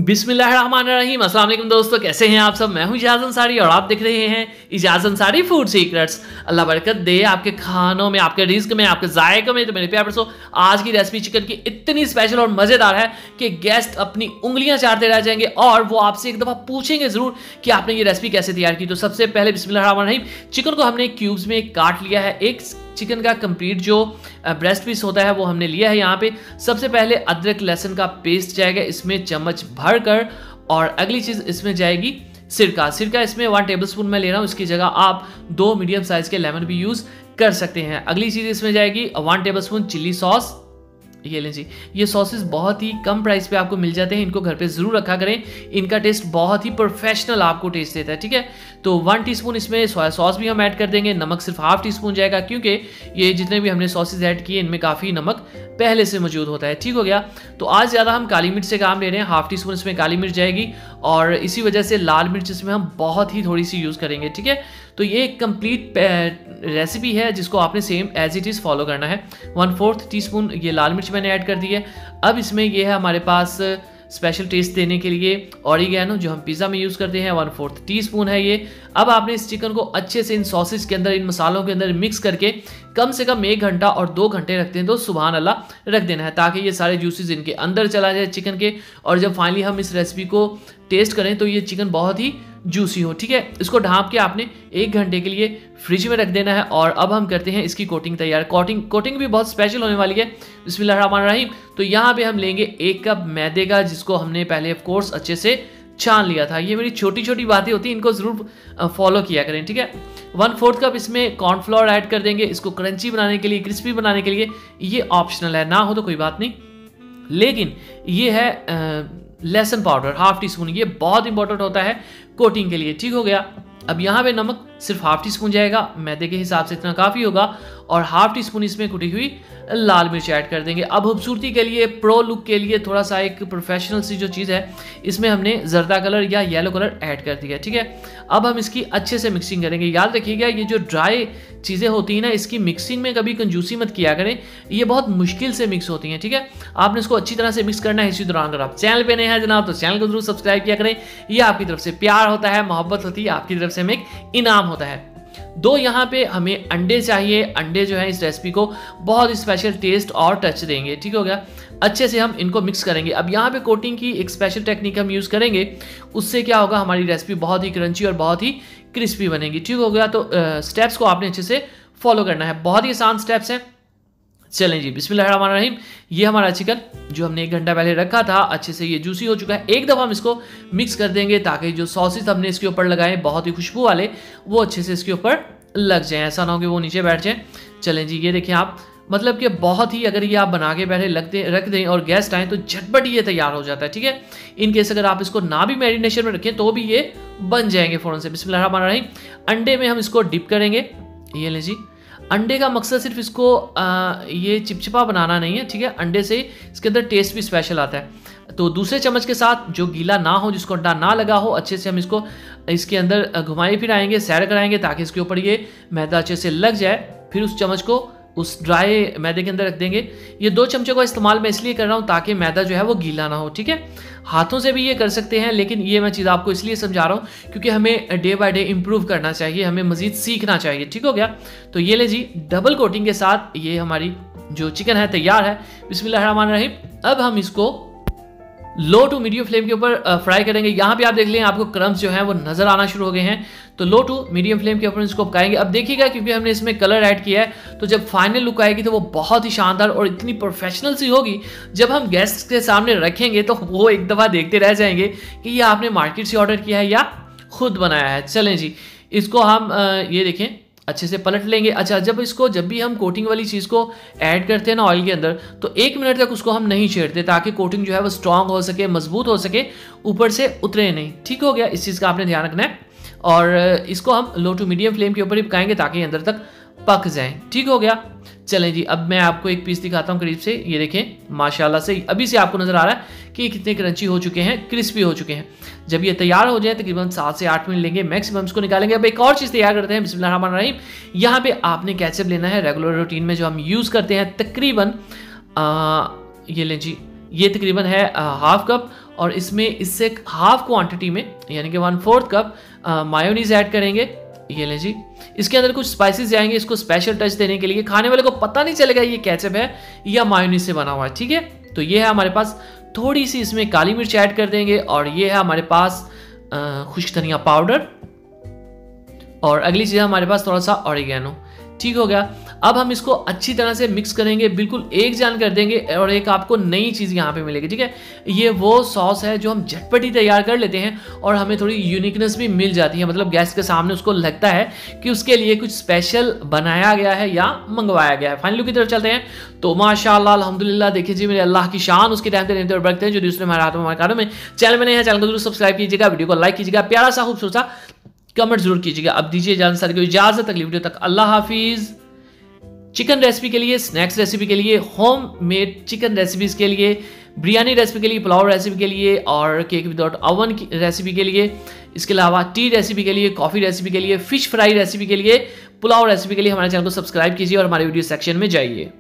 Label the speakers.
Speaker 1: बिस्मिल्लाहिर्रहमानिर्रहीम। अस्सलाम वालेकुम दोस्तों, कैसे हैं आप सब। मैं हूं इजाज़ अंसारी और आप देख रहे हैं इजाज़ अंसारी फूड सीक्रेट्स। अल्लाह बरकत दे आपके खानों में, आपके रिज्क में, आपके जायकों में। तो मेरे प्यारे दोस्तों, आज की रेसिपी चिकन की इतनी स्पेशल और मज़ेदार है कि गेस्ट अपनी उंगलियां चाटते रह जाएंगे और वो आपसे एक दफ़ा पूछेंगे ज़रूर कि आपने ये रेसिपी कैसे तैयार की। तो सबसे पहले बिस्मिल्लाहिर्रहमानिर्रहीम, चिकन को हमने क्यूब्स में काट लिया है। एक चिकन का कंप्लीट जो ब्रेस्ट पीस होता है वो हमने लिया है। यहाँ पे सबसे पहले अदरक लहसुन का पेस्ट जाएगा इसमें चम्मच भर कर, और अगली चीज़ इसमें जाएगी सिरका। सिरका इसमें 1 टेबलस्पून मैं ले रहा हूँ, इसकी जगह आप 2 मीडियम साइज के लेमन भी यूज़ कर सकते हैं। अगली चीज़ इसमें जाएगी 1 टेबलस्पून चिल्ली सॉस। ये लें जी, ये सॉसेस बहुत ही कम प्राइस पे आपको मिल जाते हैं, इनको घर पे ज़रूर रखा करें। इनका टेस्ट बहुत ही प्रोफेशनल आपको टेस्ट देता है, ठीक है। तो 1 टीस्पून इसमें सोया सॉस भी हम ऐड कर देंगे। नमक सिर्फ ½ टीस्पून जाएगा, क्योंकि ये जितने भी हमने सॉसेस ऐड किए इनमें काफ़ी नमक पहले से मौजूद होता है, ठीक हो गया। तो आज ज़्यादा हम काली मिर्च से काम ले रहे हैं, ½ टीस्पून इसमें काली मिर्च जाएगी, और इसी वजह से लाल मिर्च इसमें हम बहुत ही थोड़ी सी यूज़ करेंगे, ठीक है। तो ये एक कंप्लीट रेसिपी है जिसको आपने same as it is follow करना है। 1/4 टीस्पून ये लाल मिर्च मैंने ऐड कर दी है। अब इसमें ये है हमारे पास स्पेशल टेस्ट देने के लिए ऑरिगेनो, जो हम पिज़्ज़ा में यूज़ करते हैं, 1/4 टीस्पून है ये। अब आपने इस चिकन को अच्छे से इन सॉसेज के अंदर, इन मसालों के अंदर मिक्स करके कम से कम 1 घंटा और 2 घंटे रखते हैं तो सुभान अल्लाह रख देना है, ताकि ये सारे जूसेस इनके अंदर चला जाए चिकन के। और जब फाइनली हम इस रेसिपी को टेस्ट करें तो ये चिकन बहुत ही जूसी हो, ठीक है। इसको ढाँप के आपने 1 घंटे के लिए फ्रिज में रख देना है। और अब हम करते हैं इसकी कोटिंग तैयार। कोटिंग भी बहुत स्पेशल होने वाली है। बिस्मिल्लाहिर्रहमानिर्रहीम। तो यहाँ पे हम लेंगे 1 कप मैदे का, जिसको हमने पहले ऑफ कोर्स अच्छे से छान लिया था। ये मेरी छोटी छोटी बातें होती हैं, इनको ज़रूर फॉलो किया करें, ठीक है। 1/4 कप इसमें कॉर्नफ्लोर ऐड कर देंगे, इसको क्रंची बनाने के लिए, क्रिस्पी बनाने के लिए। ये ऑप्शनल है, ना हो तो कोई बात नहीं, लेकिन ये है लहसुन पाउडर ½ टीस्पून। ये बहुत इंपॉर्टेंट होता है कोटिंग के लिए, ठीक हो गया। अब यहाँ पे नमक सिर्फ ½ टीस्पून जाएगा, मैदे के हिसाब से इतना काफ़ी होगा। और ½ टीस्पून इसमें कुटी हुई लाल मिर्च ऐड कर देंगे। अब खूबसूरती के लिए, प्रो लुक के लिए, थोड़ा सा एक प्रोफेशनल सी जो चीज़ है, इसमें हमने जर्दा कलर या येलो कलर ऐड कर दिया, ठीक है। अब हम इसकी अच्छे से मिक्सिंग करेंगे। याद रखिएगा, ये जो ड्राई चीज़ें होती हैं ना, इसकी मिक्सिंग में कभी कंजूसी मत किया करें, ये बहुत मुश्किल से मिक्स होती हैं, ठीक है। आपने इसको अच्छी तरह से मिक्स करना है। इसी दौरान अगर आप चैनल पे नए हैं जनाब, तो चैनल को जरूर सब्सक्राइब किया करें। ये आपकी तरफ से प्यार होता है, मोहब्बत होती है, आपकी तरफ से हमें एक इनाम होता है। 2 यहाँ पे हमें अंडे चाहिए। अंडे जो है इस रेसिपी को बहुत ही स्पेशल टेस्ट और टच देंगे, ठीक हो गया। अच्छे से हम इनको मिक्स करेंगे। अब यहाँ पे कोटिंग की एक स्पेशल टेक्निक हम यूज़ करेंगे, उससे क्या होगा, हमारी रेसिपी बहुत ही क्रंची और बहुत ही क्रिस्पी बनेगी, ठीक हो गया। तो स्टेप्स को आपने अच्छे से फॉलो करना है, बहुत ही आसान स्टेप्स हैं। चलें जी, बिस्मिल्लाहिर्रहमानिर्रहीम। ये हमारा चिकन जो हमने 1 घंटा पहले रखा था, अच्छे से ये जूसी हो चुका है। एक दफ़ा हम इसको मिक्स कर देंगे, ताकि जो सॉसेस हमने इसके ऊपर लगाए बहुत ही खुशबू वाले, वो अच्छे से इसके ऊपर लग जाएं, ऐसा ना हो कि वो नीचे बैठ जाएं। चलें जी, ये देखें आप, मतलब कि बहुत ही, अगर ये आप बना के पहले रख दें और गेस्ट आएँ तो झटपट ये तैयार हो जाता है, ठीक है। इन केस अगर आप इसको ना भी मैरिनेशन में रखें तो भी ये बन जाएंगे फ़ौरन से। बिस्मिल्लाहिर्रहमानिर्रहीम। अंडे में हम इसको डिप करेंगे। ये लें जी, अंडे का मकसद सिर्फ इसको ये चिपचिपा बनाना नहीं है, ठीक है। अंडे से इसके अंदर टेस्ट भी स्पेशल आता है। तो दूसरे चम्मच के साथ, जो गीला ना हो, जिसको अंडा ना लगा हो, अच्छे से हम इसको इसके अंदर घुमाए फिराएंगे, सैर कराएंगे, ताकि इसके ऊपर ये मैदा अच्छे से लग जाए। फिर उस चम्मच को उस ड्राई मैदे के अंदर रख देंगे। ये 2 चमचों का इस्तेमाल मैं इसलिए कर रहा हूँ ताकि मैदा जो है वो गीला ना हो, ठीक है। हाथों से भी ये कर सकते हैं, लेकिन ये मैं चीज़ आपको इसलिए समझा रहा हूँ क्योंकि हमें डे बाय डे इम्प्रूव करना चाहिए, हमें मज़ीद सीखना चाहिए, ठीक हो गया। तो ये ले जी, डबल कोटिंग के साथ ये हमारी जो चिकन है तैयार है। बिस्मिल्लाहिर्रहमानिर्रहीम। अब हम इसको लो टू मीडियम फ्लेम के ऊपर फ्राई करेंगे। यहाँ पे आप देख लें, आपको क्रम्स जो है वो नज़र आना शुरू हो गए हैं। तो लो टू मीडियम फ्लेम के ऊपर इसको पकाएंगे। अब देखिएगा, क्योंकि हमने इसमें कलर ऐड किया है, तो जब फाइनल लुक आएगी तो वो बहुत ही शानदार और इतनी प्रोफेशनल सी होगी। जब हम गेस्ट के सामने रखेंगे तो वो एक दफ़ा देखते रह जाएंगे कि ये आपने मार्केट से ऑर्डर किया है या खुद बनाया है। चलें जी, इसको हम ये देखें, अच्छे से पलट लेंगे। अच्छा, जब भी हम कोटिंग वाली चीज़ को ऐड करते हैं ना ऑयल के अंदर, तो 1 मिनट तक उसको हम नहीं छेड़ते, ताकि कोटिंग जो है वो स्ट्रांग हो सके, मजबूत हो सके, ऊपर से उतरे नहीं, ठीक हो गया। इस चीज़ का आपने ध्यान रखना है। और इसको हम लो टू मीडियम फ्लेम के ऊपर ही पकाएंगे ताकि अंदर तक पक जाएं, ठीक हो गया। चलें जी, अब मैं आपको एक पीस दिखाता हूँ करीब से। ये देखें, माशाल्लाह से अभी से आपको नज़र आ रहा है कि कितने क्रंची हो चुके हैं, क्रिस्पी हो चुके हैं। जब ये तैयार हो जाए तकरीबन 7 से 8 मिनट लेंगे मैक्सिमम, इसको निकालेंगे। अब एक और चीज़ तैयार करते हैं। बिस्मिल्लाहिर्रहमानिर्रहीम। यहाँ पे आपने केचप लेना है, रेगुलर रूटीन में जो हम यूज़ करते हैं, तकरीबन ये लें जी, ये तकरीबन है ½ कप। और इसमें इससे हाफ क्वांटिटी में यानी कि 1/4 कप मायोनीज ऐड करेंगे। ये ले जी, इसके अंदर कुछ स्पाइसेस जाएंगे इसको स्पेशल टच देने के लिए, खाने वाले को पता नहीं चलेगा ये केचप है या मायोनीज से बना हुआ है। ठीक है, तो ये है हमारे पास, थोड़ी सी इसमें काली मिर्च ऐड कर देंगे और ये है हमारे पास खुश्क धनिया पाउडर, और अगली चीज़ हमारे पास थोड़ा सा ऑरिगेनो। ठीक हो गया। अब हम इसको अच्छी तरह से मिक्स करेंगे, बिल्कुल एक जान कर देंगे और एक आपको नई चीज़ यहाँ पे मिलेगी। ठीक है, ये वो सॉस है जो हम झटपट ही तैयार कर लेते हैं और हमें थोड़ी यूनिकनेस भी मिल जाती है, मतलब गेस्ट के सामने उसको लगता है कि उसके लिए कुछ स्पेशल बनाया गया है या मंगवाया गया है। फाइनल लुक की तरफ चलते हैं। तो माशाल्लाह अल्हम्दुलिल्लाह, देखिए जी मेरे अल्लाह की शान, उसके रहमत रहमत और बरकत हैं जो दूसरे हमारे हाथों में हमारे कानों में। चैनल में नए हैं, चैनल को जरूर सब्सक्राइब कीजिएगा, वीडियो को लाइक कीजिएगा, प्यारा सा खूबसूरत सा कमेंट जरूर कीजिएगा। अब दीजिए जान सर को इजाजत, अगली वीडियो तक अल्लाह हाफिज। चिकन रेसिपी के लिए, स्नैक्स रेसिपी के लिए, होम मेड चिकन रेसिपीज के लिए, बिरयानी रेसिपी के लिए, पुलाव रेसिपी के लिए और केक विदाउट ओवन की रेसिपी के लिए, इसके अलावा टी रेसिपी के लिए, कॉफ़ी रेसिपी के लिए, फिश फ्राई रेसिपी के लिए, पुलाव रेसिपी के लिए हमारे चैनल को सब्सक्राइब कीजिए और हमारे वीडियो सेक्शन में जाइए।